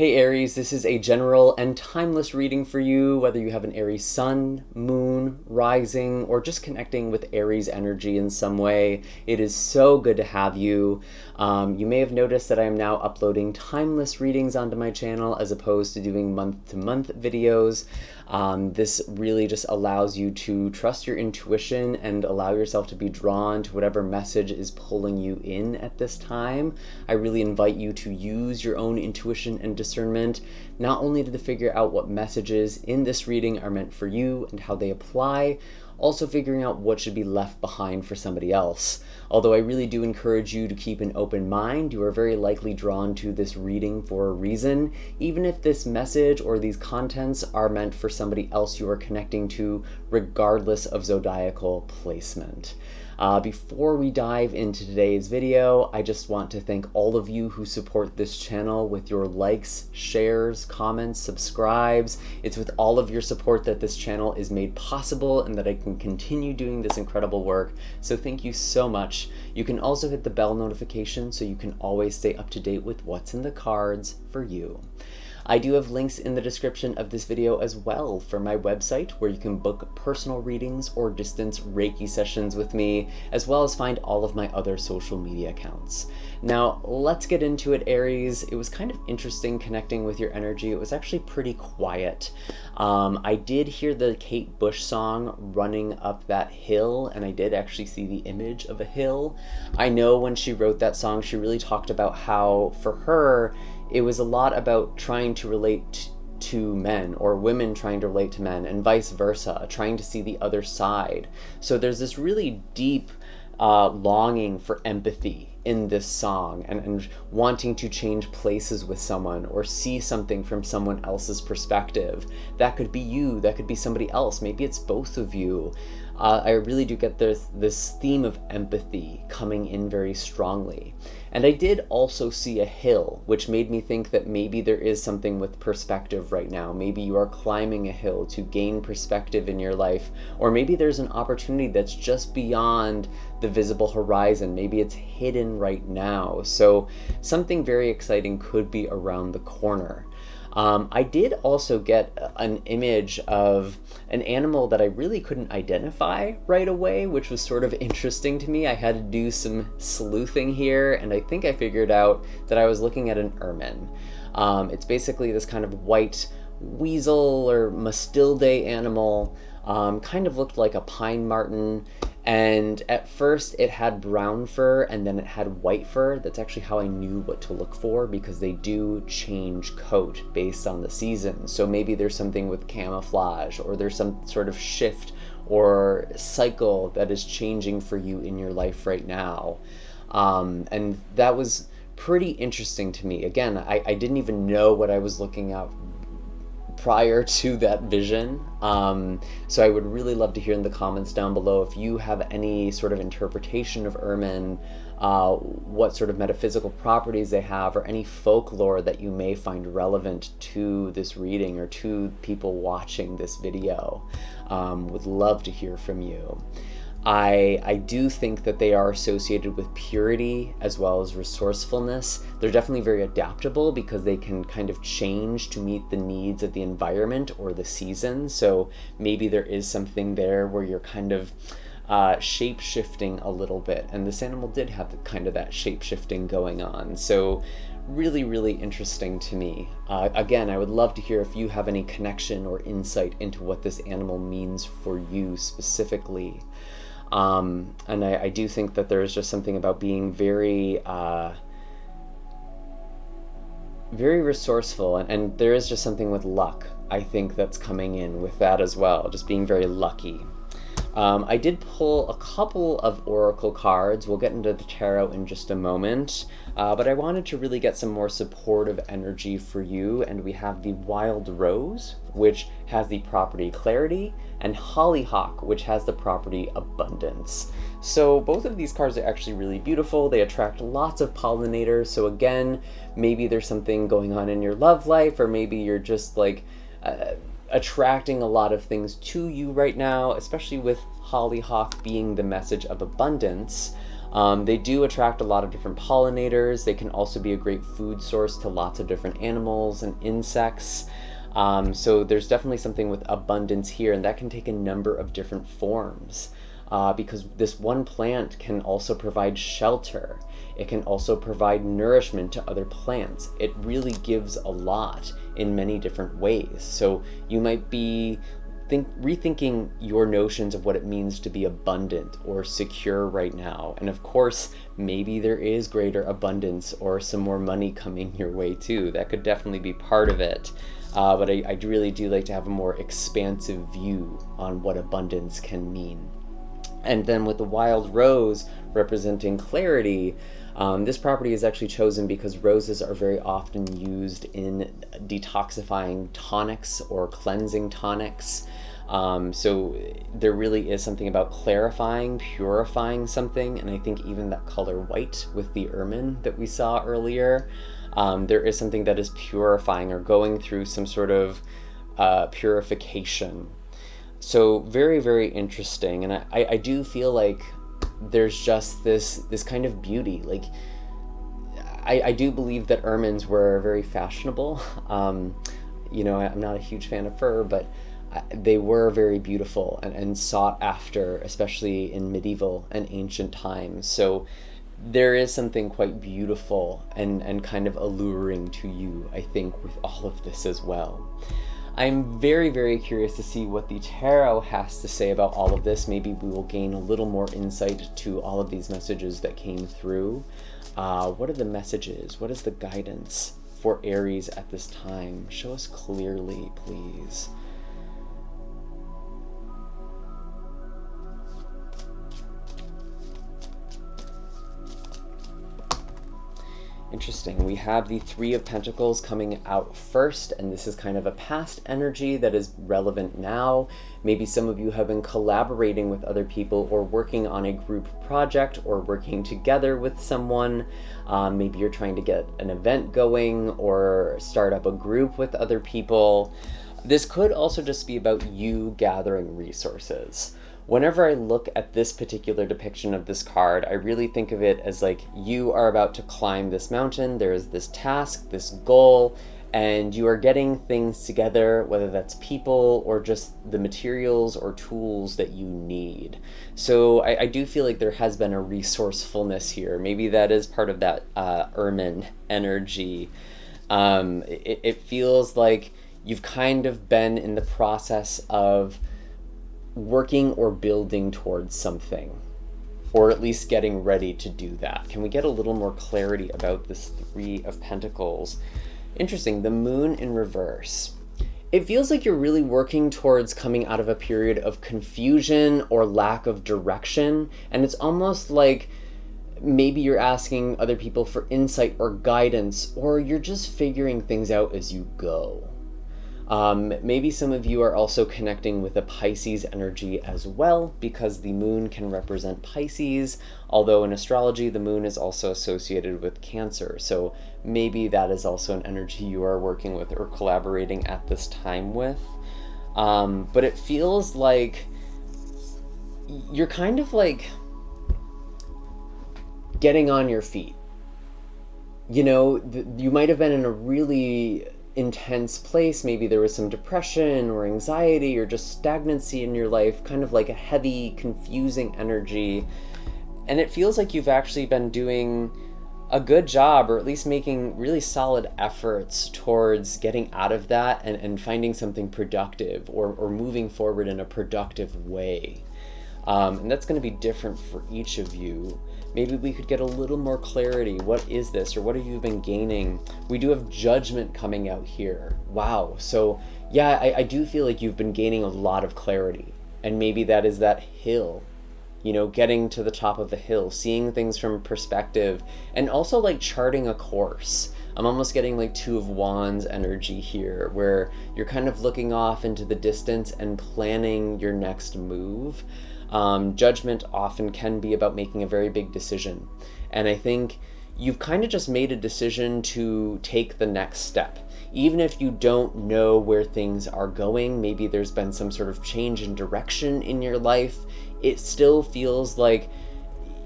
Hey Aries, this is a general and timeless reading for you, whether you have an Aries sun, moon, rising, or just connecting with Aries energy in some way. It is so good to have you. You may have noticed that I am now uploading timeless readings onto my channel as opposed to doing month-to-month videos. This really just allows you to trust your intuition and allow yourself to be drawn to whatever message is pulling you in at this time. I really invite you to use your own intuition and discernment, not only to figure out what messages in this reading are meant for you and how they apply, also figuring out what should be left behind for somebody else. Although I really do encourage you to keep an open mind, you are very likely drawn to this reading for a reason, even if this message or these contents are meant for somebody else you are connecting to, regardless of zodiacal placement. Before we dive into today's video, I just want to thank all of you who support this channel with your likes, shares, comments, subscribes. It's with all of your support that this channel is made possible and that I can continue doing this incredible work. So thank you so much. You can also hit the bell notification so you can always stay up to date with what's in the cards for you. I do have links in the description of this video as well for my website, where you can book personal readings or distance Reiki sessions with me, as well as find all of my other social media accounts. Now, let's get into it, Aries. It was kind of interesting connecting with your energy. It was actually pretty quiet. I did hear the Kate Bush song Running Up That Hill, and I did actually see the image of a hill. I know when she wrote that song, she really talked about how, for her, it was a lot about trying to relate to men, or women trying to relate to men, and vice versa, trying to see the other side. So there's this really deep longing for empathy in this song, and wanting to change places with someone or see something from someone else's perspective. That could be you, that could be somebody else, maybe it's both of you. I really do get this theme of empathy coming in very strongly. And I did also see a hill, which made me think that maybe there is something with perspective right now. Maybe you are climbing a hill to gain perspective in your life, or maybe there's an opportunity that's just beyond the visible horizon. Maybe it's hidden right now. So something very exciting could be around the corner. I did also get an image of an animal that I really couldn't identify right away, which was sort of interesting to me. I had to do some sleuthing here, and I think I figured out that I was looking at an ermine. It's basically this kind of white weasel or mastilde animal, kind of looked like a pine marten. And at first it had brown fur and then it had white fur. That's actually how I knew what to look for, because they do change coat based on the season. So maybe there's something with camouflage, or there's some sort of shift or cycle that is changing for you in your life right now. And that was pretty interesting to me. Again, I didn't even know what I was looking at prior to that vision. So I would really love to hear in the comments down below if you have any sort of interpretation of ermine, what sort of metaphysical properties they have, or any folklore that you may find relevant to this reading or to people watching this video. Would love to hear from you. I do think that they are associated with purity as well as resourcefulness. They're definitely very adaptable because they can kind of change to meet the needs of the environment or the season. So maybe there is something there where you're kind of shape-shifting a little bit. And this animal did have kind of that shape-shifting going on. So really, really interesting to me. Again, I would love to hear if you have any connection or insight into what this animal means for you specifically. And I do think that there is just something about being very resourceful, and there is just something with luck, I think, that's coming in with that as well, just being very lucky. I did pull a couple of oracle cards. We'll get into the tarot in just a moment, but I wanted to really get some more supportive energy for you, and we have the Wild Rose, which has the property clarity, and Hollyhock, which has the property abundance. So both of these cards are actually really beautiful. They attract lots of pollinators. So again, maybe there's something going on in your love life, or maybe you're just like attracting a lot of things to you right now, especially with Hollyhock being the message of abundance. They do attract a lot of different pollinators. They can also be a great food source to lots of different animals and insects. So there's definitely something with abundance here, and that can take a number of different forms. Because this one plant can also provide shelter. It can also provide nourishment to other plants. It really gives a lot in many different ways. So you might be rethinking your notions of what it means to be abundant or secure right now. And of course, maybe there is greater abundance or some more money coming your way too. That could definitely be part of it. But I really do like to have a more expansive view on what abundance can mean. And then with the wild rose representing clarity, this property is actually chosen because roses are very often used in detoxifying tonics or cleansing tonics. So there really is something about clarifying, purifying something, and I think even that color white with the ermine that we saw earlier, there is something that is purifying or going through some sort of purification. So very, very interesting. And I do feel like there's just this kind of beauty. Like, I do believe that ermines were very fashionable. I'm not a huge fan of fur, but they were very beautiful and sought after, especially in medieval and ancient times. So there is something quite beautiful and kind of alluring to you, I think, with all of this as well. I'm very, very curious to see what the tarot has to say about all of this. Maybe we will gain a little more insight to all of these messages that came through. What are the messages? What is the guidance for Aries at this time? Show us clearly, please. Interesting. We have the Three of Pentacles coming out first, and this is kind of a past energy that is relevant now. Maybe some of you have been collaborating with other people or working on a group project or working together with someone. Maybe you're trying to get an event going or start up a group with other people. This could also just be about you gathering resources. Whenever I look at this particular depiction of this card, I really think of it as like you are about to climb this mountain. There is this task, this goal, and you are getting things together, whether that's people or just the materials or tools that you need. So I do feel like there has been a resourcefulness here. Maybe that is part of that ermine energy. It feels like you've kind of been in the process of working or building towards something, or at least getting ready to do that. Can we get a little more clarity about this Three of Pentacles? Interesting, the Moon in reverse. It feels like you're really working towards coming out of a period of confusion or lack of direction, and it's almost like maybe you're asking other people for insight or guidance, or you're just figuring things out as you go. Maybe some of you are also connecting with a Pisces energy as well, because the moon can represent Pisces, although in astrology the moon is also associated with Cancer. So maybe that is also an energy you are working with or collaborating at this time with. But it feels like you're kind of like getting on your feet. You know, you might have been in a really intense place. Maybe there was some depression or anxiety or just stagnancy in your life, kind of like a heavy, confusing energy. And it feels like you've actually been doing a good job, or at least making really solid efforts towards getting out of that and finding something productive or moving forward in a productive way. And that's going to be different for each of you. Maybe we could get a little more clarity. What is this, or what have you been gaining? We do have Judgment coming out here. Wow. So yeah, I do feel like you've been gaining a lot of clarity. And maybe that is that hill, you know, getting to the top of the hill, seeing things from perspective, and also like charting a course. I'm almost getting like Two of Wands energy here, where you're kind of looking off into the distance and planning your next move. Judgment often can be about making a very big decision. And I think you've kind of just made a decision to take the next step. Even if you don't know where things are going, maybe there's been some sort of change in direction in your life, it still feels like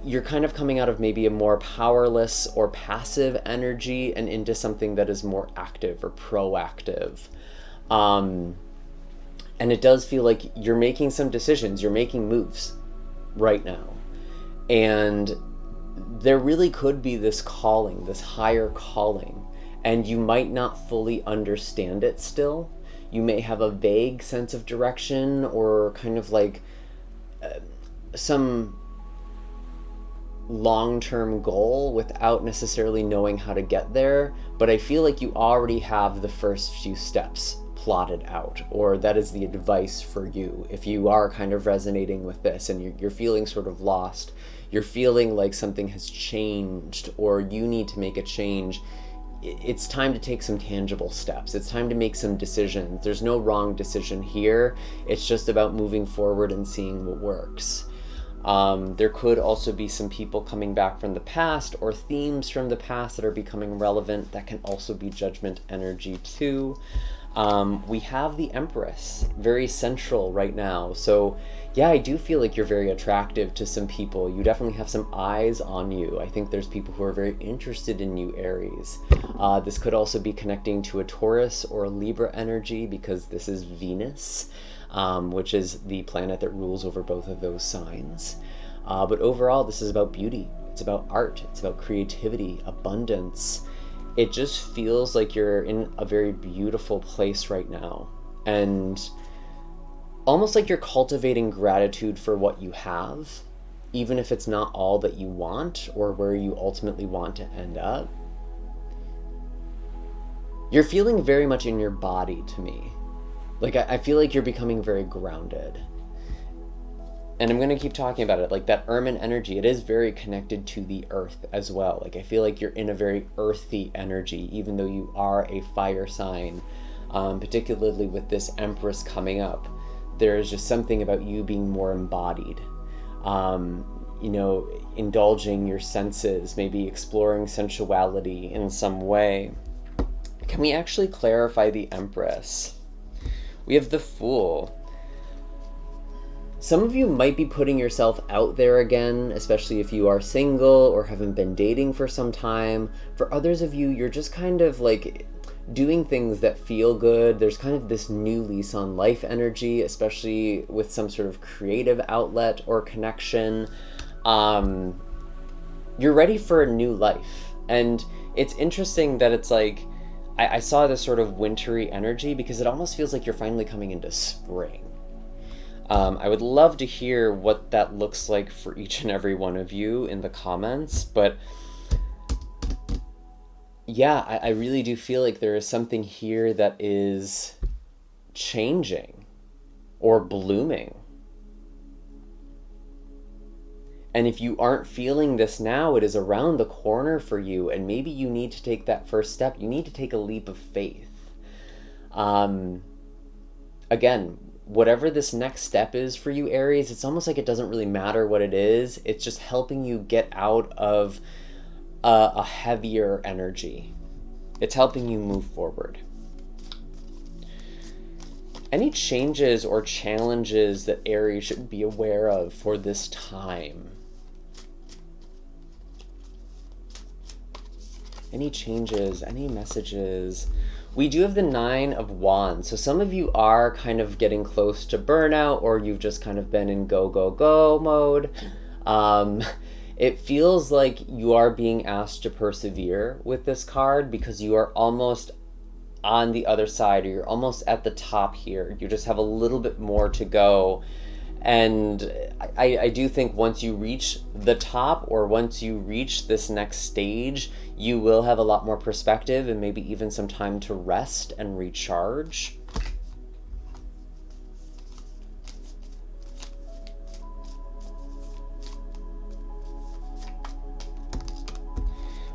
you're kind of coming out of maybe a more powerless or passive energy and into something that is more active or proactive. And it does feel like you're making some decisions, you're making moves right now. And there really could be this calling, this higher calling, and you might not fully understand it still. You may have a vague sense of direction or kind of like some long-term goal without necessarily knowing how to get there, but I feel like you already have the first few steps plotted out, or that is the advice for you if you are kind of resonating with this and you're feeling sort of lost, you're feeling like something has changed or you need to make a change. It's time to take some tangible steps. It's time to make some decisions. There's no wrong decision here. It's just about moving forward and seeing what works. There could also be some people coming back from the past or themes from the past that are becoming relevant. That can also be judgment energy too. We have the Empress, very central right now. So yeah, I do feel like you're very attractive to some people. You definitely have some eyes on you. I think there's people who are very interested in you, Aries. This could also be connecting to a Taurus or a Libra energy because this is Venus, which is the planet that rules over both of those signs. But overall, this is about beauty. It's about art. It's about creativity, abundance. It just feels like you're in a very beautiful place right now. And almost like you're cultivating gratitude for what you have, even if it's not all that you want or where you ultimately want to end up. You're feeling very much in your body to me. Like, I feel like you're becoming very grounded. And I'm going to keep talking about it. Like that Ermine energy, it is very connected to the earth as well. Like I feel like you're in a very earthy energy, even though you are a fire sign, particularly with this Empress coming up. There's just something about you being more embodied, indulging your senses, maybe exploring sensuality in some way. Can we actually clarify the Empress? We have the Fool. Some of you might be putting yourself out there again, especially if you are single or haven't been dating for some time. For others of you, you're just kind of like doing things that feel good. There's kind of this new lease on life energy, especially with some sort of creative outlet or connection. You're ready for a new life. And it's interesting that it's like, I saw this sort of wintry energy because it almost feels like you're finally coming into spring. I would love to hear what that looks like for each and every one of you in the comments, but yeah, I really do feel like there is something here that is changing or blooming. And if you aren't feeling this now, it is around the corner for you, and maybe you need to take that first step. You need to take a leap of faith. Again, whatever this next step is for you, Aries, it's almost like it doesn't really matter what it is. It's just helping you get out of a heavier energy. It's helping you move forward. Any changes or challenges that Aries should be aware of for this time? Any changes, any messages? We do have the 9 of Wands. So some of you are kind of getting close to burnout, or you've just kind of been in go, go, go mode. It feels like you are being asked to persevere with this card because you are almost on the other side, or you're almost at the top here. You just have a little bit more to go. And I do think once you reach the top, or once you reach this next stage, you will have a lot more perspective and maybe even some time to rest and recharge.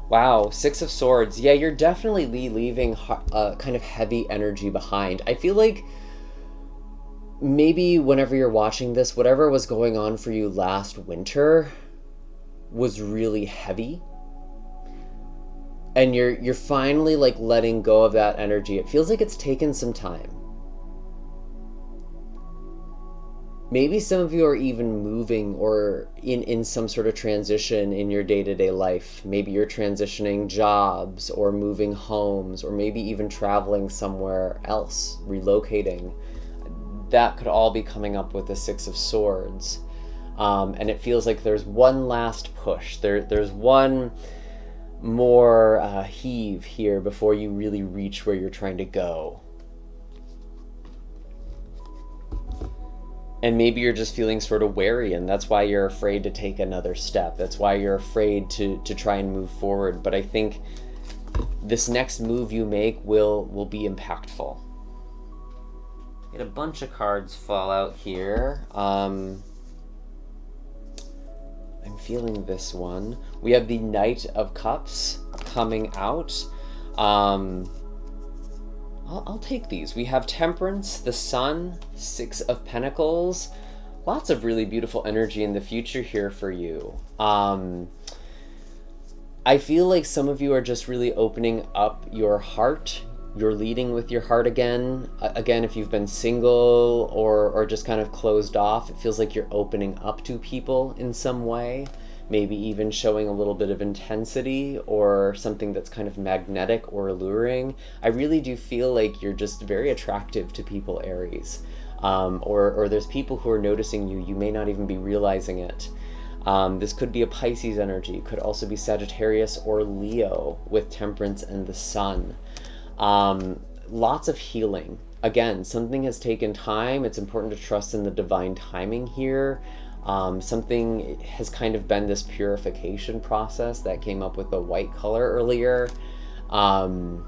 Wow, 6 of Swords. Yeah, you're definitely leaving kind of heavy energy behind. I feel like maybe whenever you're watching this, whatever was going on for you last winter was really heavy. And you're finally like letting go of that energy. It feels like it's taken some time. Maybe some of you are even moving or in some sort of transition in your day-to-day life. Maybe you're transitioning jobs or moving homes, or maybe even traveling somewhere else, relocating. That could all be coming up with the Six of Swords. And it feels like there's one last push. There's one more heave here before you really reach where you're trying to go. And maybe you're just feeling sort of wary, and that's why you're afraid to take another step. That's why you're afraid to try and move forward. But I think this next move you make will be impactful. Get a bunch of cards fall out here. I'm feeling this one. We have the Knight of Cups coming out. I'll take these. We have Temperance, the Sun, Six of Pentacles. Lots of really beautiful energy in the future here for you. I feel like some of you are just really opening up your heart. You're leading with your heart again. Again, if you've been single or just kind of closed off, it feels like you're opening up to people in some way. Maybe even showing a little bit of intensity or something that's kind of magnetic or alluring. I really do feel like you're just very attractive to people, Aries. Or there's people who are noticing you. You may not even be realizing it. This could be a Pisces energy. Could also be Sagittarius or Leo with Temperance and the Sun. Lots of healing. Again, something has taken time. It's important to trust in the divine timing here. Something has kind of been this purification process that came up with the white color earlier. And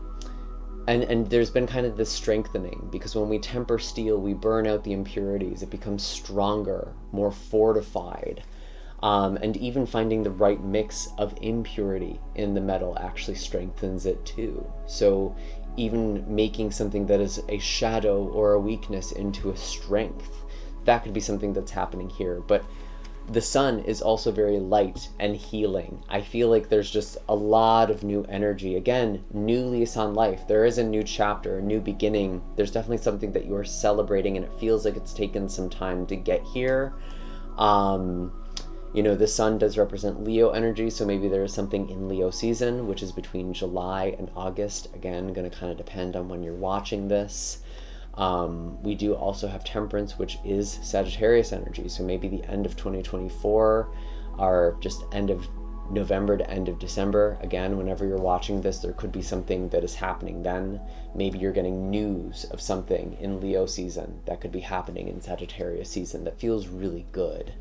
there's been kind of this strengthening, because when we temper steel, we burn out the impurities. It becomes stronger, more fortified. And even finding the right mix of impurity in the metal actually strengthens it too. So even making something that is a shadow or a weakness into a strength, that could be something that's happening here. But the Sun is also very light and healing. I feel like there's just a lot of new energy. Again, new lease on life. There is a new chapter, a new beginning. There's definitely something that you are celebrating, and it feels like it's taken some time to get here. The Sun does represent Leo energy, so maybe there is something in Leo season, which is between July and August. Again, going to kind of depend on when you're watching this. We do also have Temperance, which is Sagittarius energy, so maybe the end of 2024 or just end of November to end of December. Again, whenever you're watching this, there could be something that is happening then. Maybe you're getting news of something in Leo season that could be happening in Sagittarius season that feels really good.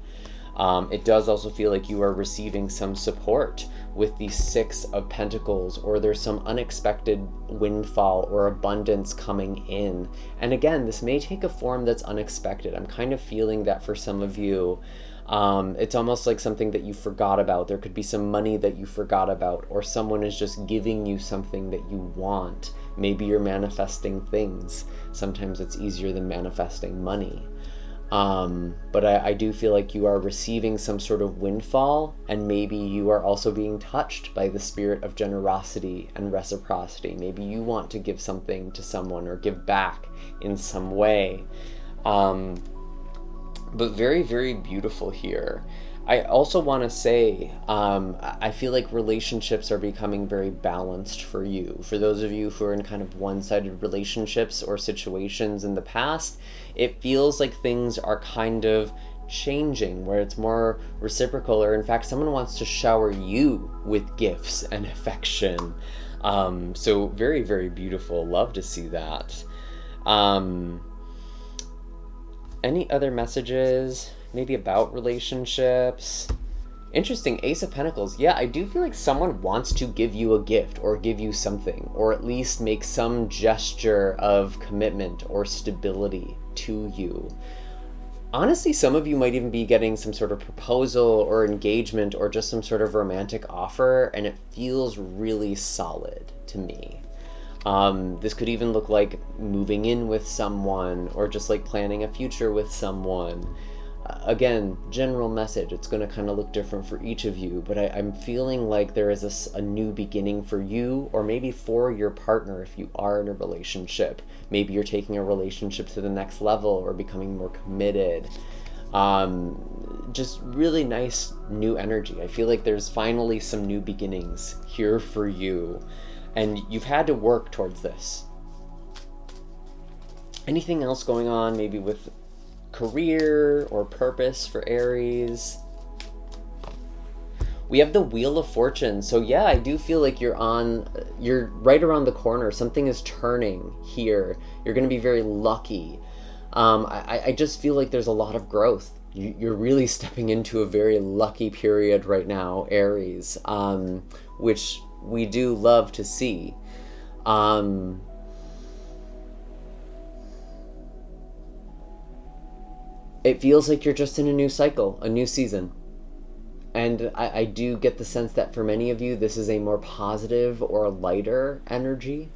It does also feel like you are receiving some support with the Six of Pentacles, or there's some unexpected windfall or abundance coming in. And again, this may take a form that's unexpected. I'm kind of feeling that for some of you. It's almost like something that you forgot about. There could be some money that you forgot about, or someone is just giving you something that you want. Maybe you're manifesting things. Sometimes it's easier than manifesting money. But I do feel like you are receiving some sort of windfall, and maybe you are also being touched by the spirit of generosity and reciprocity. Maybe you want to give something to someone or give back in some way. But very, very beautiful here. I also want to say, I feel like relationships are becoming very balanced for you. For those of you who are in kind of one-sided relationships or situations in the past, it feels like things are kind of changing, where it's more reciprocal, or in fact, someone wants to shower you with gifts and affection. So very, very beautiful. Love to see that. Any other messages? Maybe about relationships? Interesting, Ace of Pentacles. Yeah, I do feel like someone wants to give you a gift or give you something, or at least make some gesture of commitment or stability to you. Honestly, some of you might even be getting some sort of proposal or engagement or just some sort of romantic offer, and it feels really solid to me. This could even look like moving in with someone, or just like planning a future with someone. Again, general message, it's going to kind of look different for each of you, but I'm feeling like there is a new beginning for you, or maybe for your partner if you are in a relationship. Maybe you're taking a relationship to the next level or becoming more committed. Just really nice new energy. I feel like there's finally some new beginnings here for you, and you've had to work towards this. Anything else going on maybe with career or purpose for Aries? We have the Wheel of Fortune. So yeah, I do feel like you're right around the corner. Something is turning here. You're going to be very lucky. I just feel like there's a lot of growth. You're really stepping into a very lucky period right now, Aries, which we do love to see. It feels like you're just in a new cycle, a new season. And I do get the sense that for many of you, this is a more positive or a lighter energy.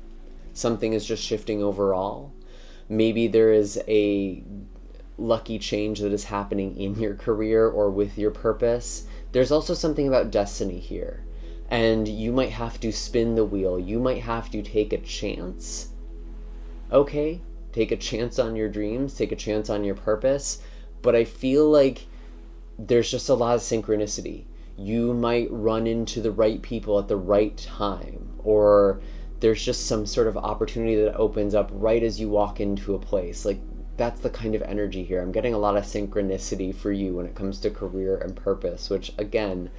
Something is just shifting overall. Maybe there is a lucky change that is happening in your career or with your purpose. There's also something about destiny here. And you might have to spin the wheel. You might have to take a chance. Okay, take a chance on your dreams, take a chance on your purpose. But I feel like there's just a lot of synchronicity. You might run into the right people at the right time, or there's just some sort of opportunity that opens up right as you walk into a place. Like, that's the kind of energy here. I'm getting a lot of synchronicity for you when it comes to career and purpose, which again,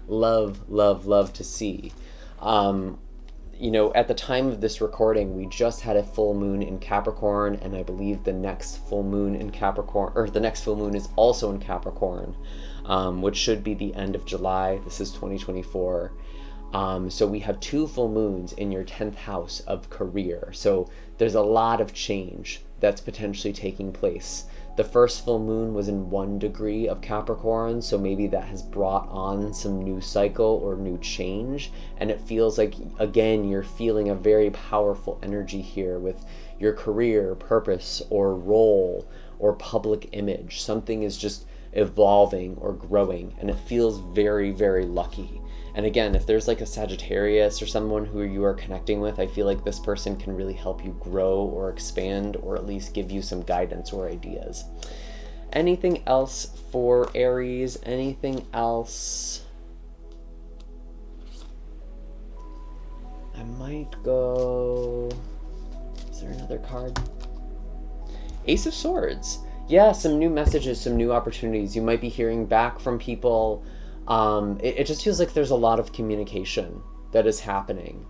love to see. At the time of this recording, we just had a full moon in Capricorn, and I believe the next full moon in Capricorn, or the next full moon is also in Capricorn, which should be the end of July. This is 2024. So we have 2 full moons in your 10th house of career. So there's a lot of change that's potentially taking place. The first full moon was in 1 degree of Capricorn, so maybe that has brought on some new cycle or new change. And it feels like, again, you're feeling a very powerful energy here with your career, purpose, or role, or public image. Something is just evolving or growing, and it feels very, very lucky. And again, if there's like a Sagittarius or someone who you are connecting with, I feel like this person can really help you grow or expand, or at least give you some guidance or ideas. Anything else for Aries? Anything else? I might go... Is there another card? Ace of Swords. Yeah, some new messages, some new opportunities. You might be hearing back from people. It just feels like there's a lot of communication that is happening.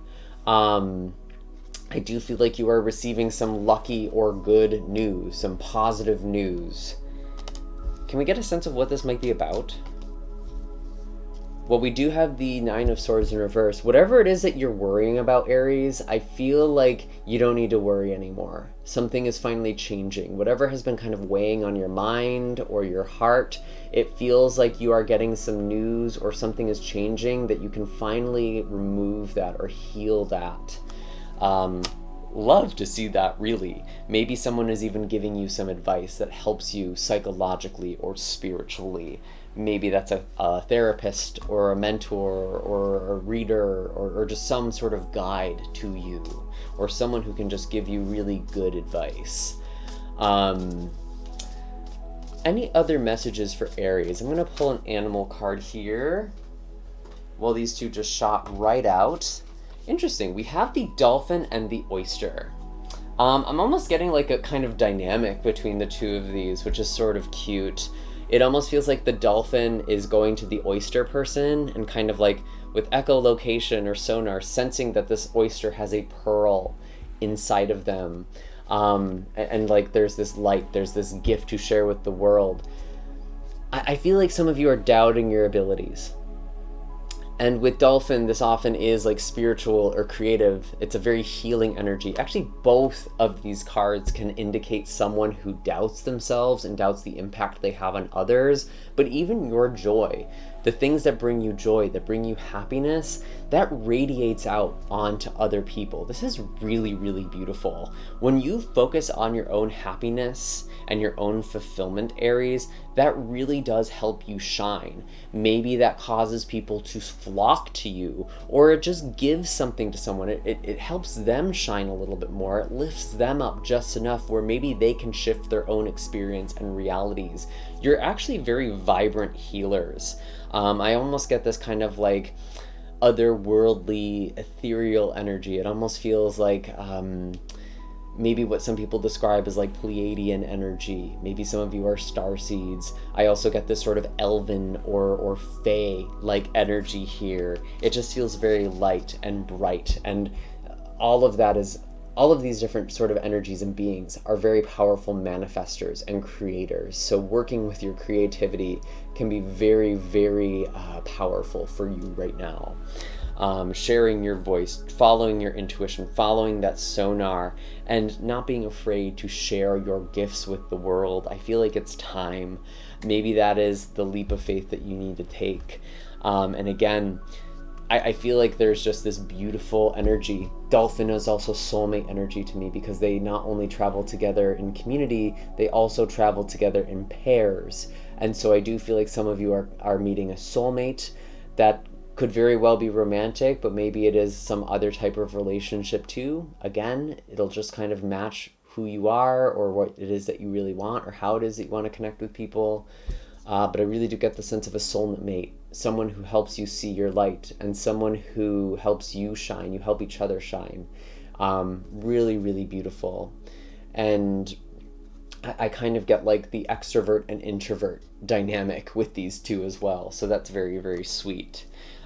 I do feel like you are receiving some lucky or good news, some positive news. Can we get a sense of what this might be about? Well, we do have the 9 of Swords in reverse. Whatever it is that you're worrying about, Aries, I feel like you don't need to worry anymore. Something is finally changing. Whatever has been kind of weighing on your mind or your heart, it feels like you are getting some news or something is changing that you can finally remove that or heal that. Love to see that, really. Maybe someone is even giving you some advice that helps you psychologically or spiritually. Maybe that's a therapist or a mentor or a reader or just some sort of guide to you, or someone who can just give you really good advice. Any other messages for Aries? I'm going to pull an animal card here. Well, these two just shot right out. Interesting. We have the dolphin and the oyster. I'm almost getting like a kind of dynamic between the two of these, which is sort of cute. It almost feels like the dolphin is going to the oyster person and kind of like with echolocation or sonar, sensing that this oyster has a pearl inside of them. And like there's this light, there's this gift to share with the world. I feel like some of you are doubting your abilities. And with dolphin, this often is like spiritual or creative. It's a very healing energy. Actually, both of these cards can indicate someone who doubts themselves and doubts the impact they have on others. But even your joy, the things that bring you joy, that bring you happiness, that radiates out onto other people. This is really, really beautiful. When you focus on your own happiness and your own fulfillment, Aries, that really does help you shine. Maybe that causes people to flock to you, or it just gives something to someone. It helps them shine a little bit more. It lifts them up just enough where maybe they can shift their own experience and realities. You're actually very vibrant healers. I almost get this kind of like otherworldly, ethereal energy. It almost feels like maybe what some people describe as like Pleiadian energy. Maybe some of you are starseeds. I also get this sort of elven or fae like energy here. It just feels very light and bright, and all of these different sort of energies and beings are very powerful manifestors and creators. So working with your creativity can be very, very powerful for you right now. Sharing your voice, following your intuition, following that sonar, and not being afraid to share your gifts with the world. I feel like it's time. Maybe that is the leap of faith that you need to take. And again, I feel like there's just this beautiful energy. Dolphin is also soulmate energy to me, because they not only travel together in community, they also travel together in pairs. And so I do feel like some of you are meeting a soulmate that could very well be romantic, but maybe it is some other type of relationship too. Again, it'll just kind of match who you are, or what it is that you really want, or how it is that you want to connect with people. But I really do get the sense of a soulmate, someone who helps you see your light, and someone who helps you shine. You help each other shine. Really, really beautiful. And I kind of get like the extrovert and introvert dynamic with these two as well. So that's very, very sweet.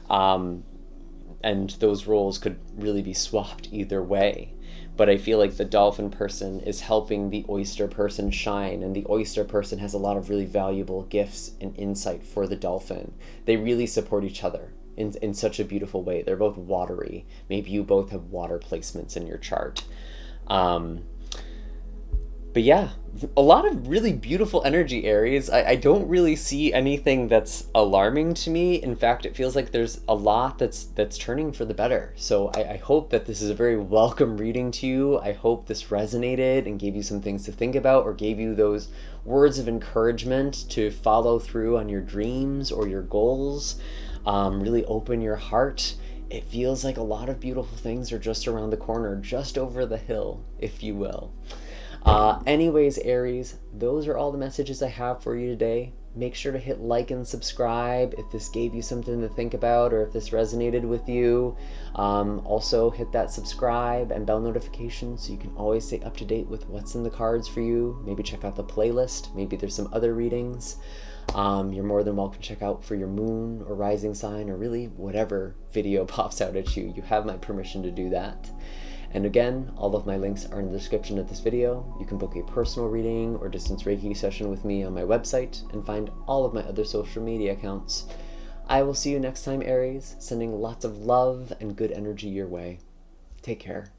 And those roles could really be swapped either way. But I feel like the dolphin person is helping the oyster person shine, and the oyster person has a lot of really valuable gifts and insight for the dolphin. They really support each other in such a beautiful way. They're both watery. Maybe you both have water placements in your chart. But yeah, a lot of really beautiful energy, Aries. I don't really see anything that's alarming to me. In fact, it feels like there's a lot that's turning for the better. So I hope that this is a very welcome reading to you. I hope this resonated and gave you some things to think about, or gave you those words of encouragement to follow through on your dreams or your goals. Really open your heart. It feels like a lot of beautiful things are just around the corner, just over the hill, if you will. Anyways, Aries, those are all the messages I have for you today. Make sure to hit like and subscribe if this gave you something to think about, or if this resonated with you. Also hit that subscribe and bell notification so you can always stay up to date with what's in the cards for you. Maybe check out the playlist. Maybe there's some other readings. You're more than welcome to check out for your moon or rising sign, or really whatever video pops out at you. You have my permission to do that. And again, all of my links are in the description of this video. You can book a personal reading or distance Reiki session with me on my website, and find all of my other social media accounts. I will see you next time, Aries, sending lots of love and good energy your way. Take care.